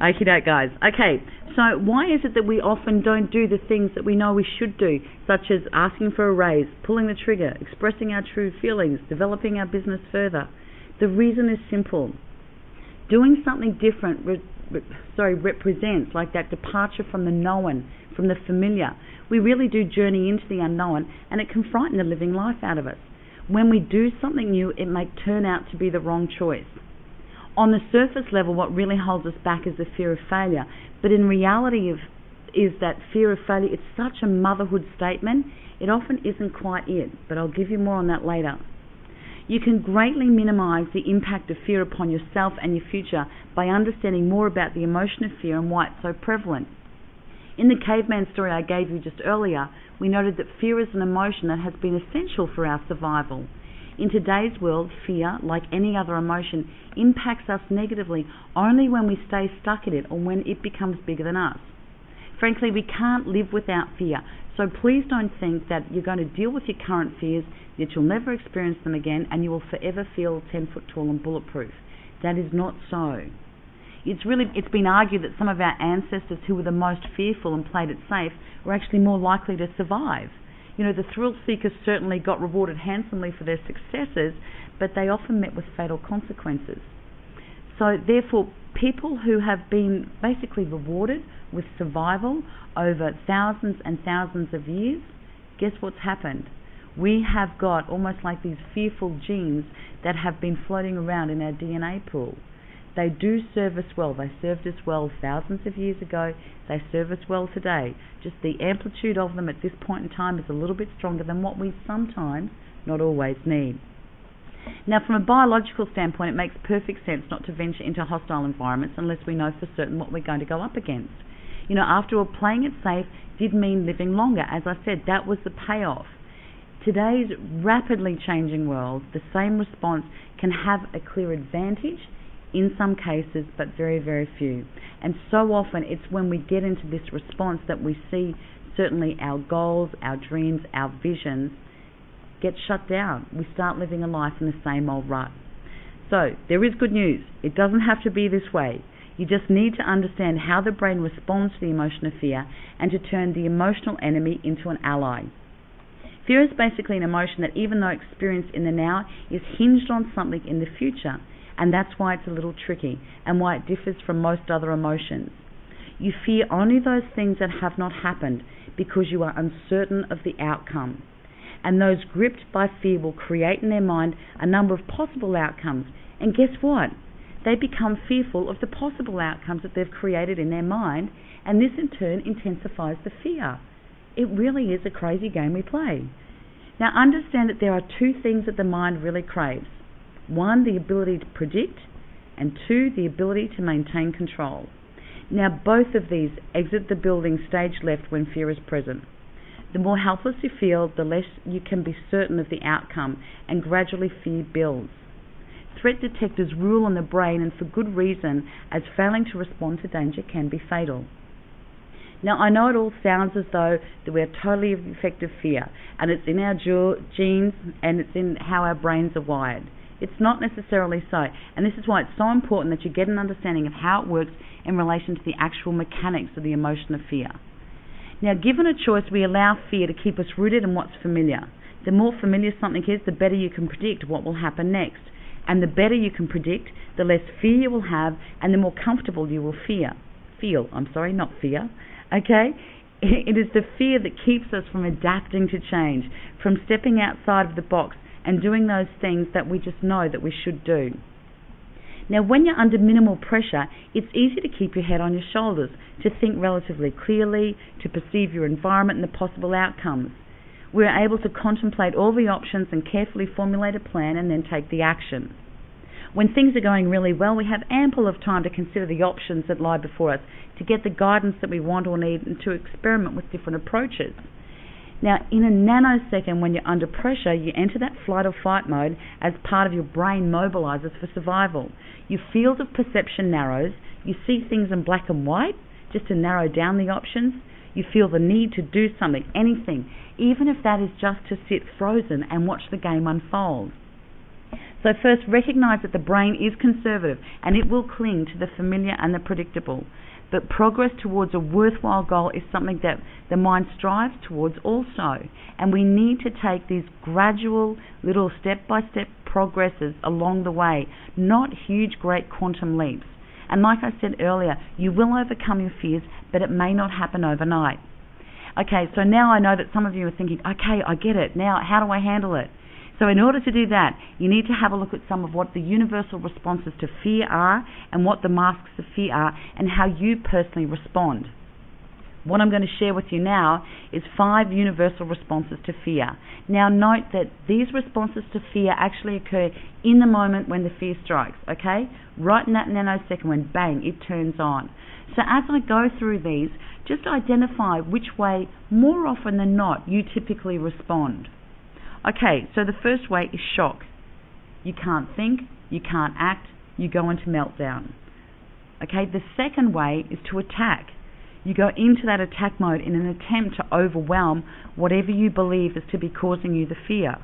Okie doke, guys. Okay, so why is it that we often don't do the things that we know we should do, such as asking for a raise, pulling the trigger, expressing our true feelings, developing our business further? The reason is simple. Doing something different represents like that departure from the known, from the familiar. We really do journey into the unknown, and it can frighten the living life out of us. When we do something new, it may turn out to be the wrong choice. On the surface level, what really holds us back is the fear of failure, but in reality is that fear of failure, it's such a motherhood statement, it often isn't quite it, but I'll give you more on that later. You can greatly minimize the impact of fear upon yourself and your future by understanding more about the emotion of fear and why it's so prevalent. In the caveman story I gave you just earlier, we noted that fear is an emotion that has been essential for our survival. In today's world, fear, like any other emotion, impacts us negatively only when we stay stuck in it or when it becomes bigger than us. Frankly, we can't live without fear, so please don't think that you're going to deal with your current fears, that you'll never experience them again, and you will forever feel 10 foot tall and bulletproof. That is not so. It's been argued that some of our ancestors who were the most fearful and played it safe were actually more likely to survive. You know, the thrill seekers certainly got rewarded handsomely for their successes, but they often met with fatal consequences. So therefore, people who have been basically rewarded with survival over thousands and thousands of years, guess what's happened? We have got almost like these fearful genes that have been floating around in our DNA pool. They do serve us well. They served us well thousands of years ago. They serve us well today. Just the amplitude of them at this point in time is a little bit stronger than what we sometimes, not always, need. Now, from a biological standpoint, it makes perfect sense not to venture into hostile environments unless we know for certain what we're going to go up against. You know, after all, playing it safe did mean living longer. As I said, that was the payoff. Today's rapidly changing world, the same response can have a clear advantage in some cases, but very, very few. And so often it's when we get into this response that we see certainly our goals, our dreams, our visions get shut down. We start living a life in the same old rut. So there is good news. It doesn't have to be this way. You just need to understand how the brain responds to the emotion of fear and to turn the emotional enemy into an ally. Fear is basically an emotion that, even though experienced in the now, is hinged on something in the future, and that's why it's a little tricky and why it differs from most other emotions. You fear only those things that have not happened because you are uncertain of the outcome. And those gripped by fear will create in their mind a number of possible outcomes. And guess what? They become fearful of the possible outcomes that they've created in their mind, and this in turn intensifies the fear. It really is a crazy game we play. Now understand that there are two things that the mind really craves. One, the ability to predict, and two, the ability to maintain control. Now both of these exit the building stage left when fear is present. The more helpless you feel, the less you can be certain of the outcome, and gradually fear builds. Threat detectors rule on the brain, and for good reason, as failing to respond to danger can be fatal. Now I know it all sounds as though that we are totally effective fear, and it's in our genes and it's in how our brains are wired. It's not necessarily so, and this is why it's so important that you get an understanding of how it works in relation to the actual mechanics of the emotion of fear. Now, given a choice, we allow fear to keep us rooted in what's familiar. The more familiar something is, the better you can predict what will happen next. And the better you can predict, the less fear you will have, and the more comfortable you will feel. Not fear. Okay? It is the fear that keeps us from adapting to change, from stepping outside of the box and doing those things that we just know that we should do. Now, when you're under minimal pressure, it's easy to keep your head on your shoulders, to think relatively clearly, to perceive your environment and the possible outcomes. We're able to contemplate all the options and carefully formulate a plan and then take the action. When things are going really well, we have ample of time to consider the options that lie before us, to get the guidance that we want or need, and to experiment with different approaches. Now, in a nanosecond, when you're under pressure, you enter that flight or fight mode as part of your brain mobilizes for survival. Your field of perception narrows. You see things in black and white, just to narrow down the options. You feel the need to do something, anything, even if that is just to sit frozen and watch the game unfold. So first, recognize that the brain is conservative and it will cling to the familiar and the predictable. But progress towards a worthwhile goal is something that the mind strives towards also. And we need to take these gradual little step-by-step progresses along the way, not huge, great quantum leaps. And like I said earlier, you will overcome your fears, but it may not happen overnight. Okay, so now I know that some of you are thinking, okay, I get it. Now, how do I handle it? So in order to do that, you need to have a look at some of what the universal responses to fear are and what the masks of fear are and how you personally respond. What I'm going to share with you now is 5 universal responses to fear. Now note that these responses to fear actually occur in the moment when the fear strikes, okay? Right in that nanosecond when bang, it turns on. So as I go through these, just identify which way, more often than not, you typically respond. Okay, so the first way is shock. You can't think, you can't act, you go into meltdown. Okay, the second way is to attack. You go into that attack mode in an attempt to overwhelm whatever you believe is to be causing you the fear.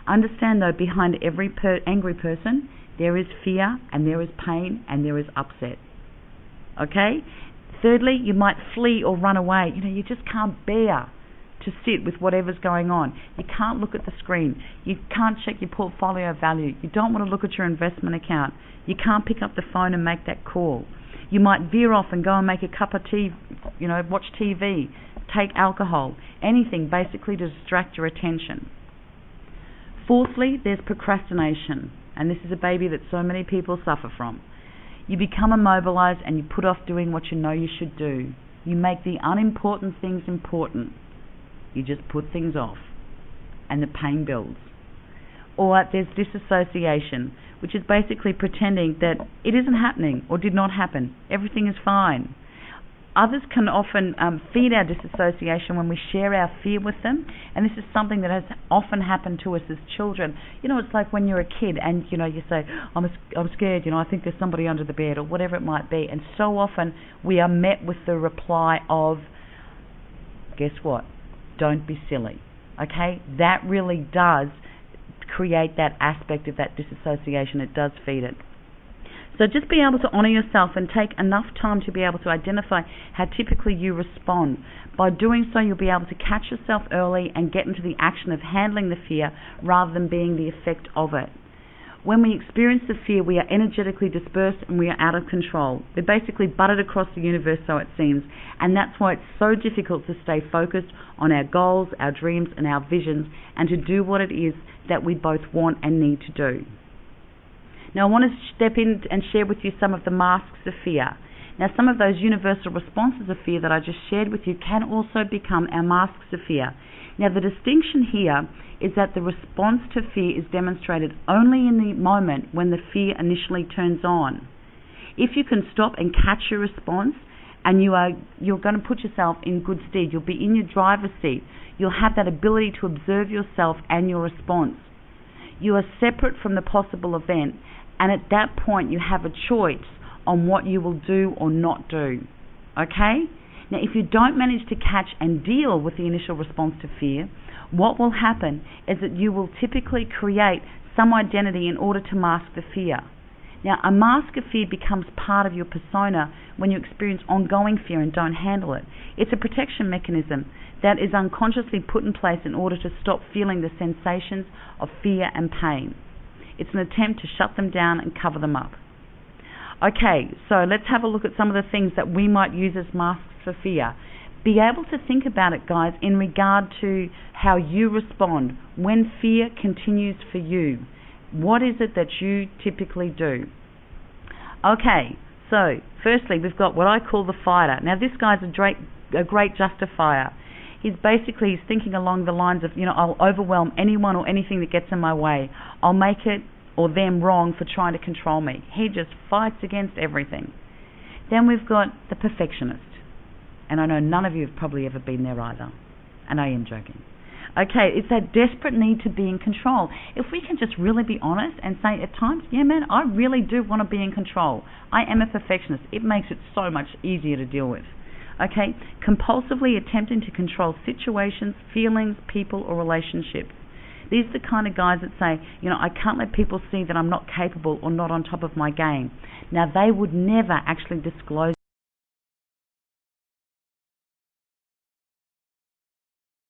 Understand though, behind every angry person, there is fear and there is pain and there is upset. Okay? Thirdly, you might flee or run away. You just can't bear to sit with whatever's going on. You can't look at the screen. You can't check your portfolio value. You don't want to look at your investment account. You can't pick up the phone and make that call. You might veer off and go and make a cup of tea, watch TV, take alcohol, anything basically to distract your attention. Fourthly, there's procrastination, and this is a baby that so many people suffer from. You become immobilized and you put off doing what you know you should do. You make the unimportant things important. You just put things off, and the pain builds. Or there's disassociation, which is basically pretending that it isn't happening or did not happen. Everything is fine. Others can often feed our disassociation when we share our fear with them, and this is something that has often happened to us as children. It's like when you're a kid and you say, I'm scared, I think there's somebody under the bed, or whatever it might be, and so often we are met with the reply of, guess what? Don't be silly. Okay? That really does create that aspect of that disassociation. It does feed it. So just be able to honour yourself and take enough time to be able to identify how typically you respond. By doing so, you'll be able to catch yourself early and get into the action of handling the fear rather than being the effect of it. When we experience the fear, we are energetically dispersed and we are out of control. We're basically butted across the universe, so it seems, and that's why it's so difficult to stay focused on our goals, our dreams and our visions, and to do what it is that we both want and need to do. Now I want to step in and share with you some of the masks of fear. Now some of those universal responses of fear that I just shared with you can also become our masks of fear. Now the distinction here is that the response to fear is demonstrated only in the moment when the fear initially turns on. If you can stop and catch your response, and you're going to put yourself in good stead, you'll be in your driver's seat, you'll have that ability to observe yourself and your response. You are separate from the possible event, and at that point you have a choice on what you will do or not do. Okay? Now if you don't manage to catch and deal with the initial response to fear, what will happen is that you will typically create some identity in order to mask the fear. Now, a mask of fear becomes part of your persona when you experience ongoing fear and don't handle it. It's a protection mechanism that is unconsciously put in place in order to stop feeling the sensations of fear and pain. It's an attempt to shut them down and cover them up. Okay, so let's have a look at some of the things that we might use as masks for fear. Be able to think about it, guys, in regard to how you respond when fear continues for you. What is it that you typically do? Okay, so firstly, we've got what I call the fighter. Now, this guy's a great justifier. He's thinking along the lines of, I'll overwhelm anyone or anything that gets in my way. I'll make it or them wrong for trying to control me. He just fights against everything. Then we've got the perfectionist. And I know none of you have probably ever been there either. And I am joking. Okay, it's that desperate need to be in control. If we can just really be honest and say at times, yeah man, I really do want to be in control. I am a perfectionist. It makes it so much easier to deal with. Okay, compulsively attempting to control situations, feelings, people or relationships. These are the kind of guys that say, I can't let people see that I'm not capable or not on top of my game. Now, they would never actually disclose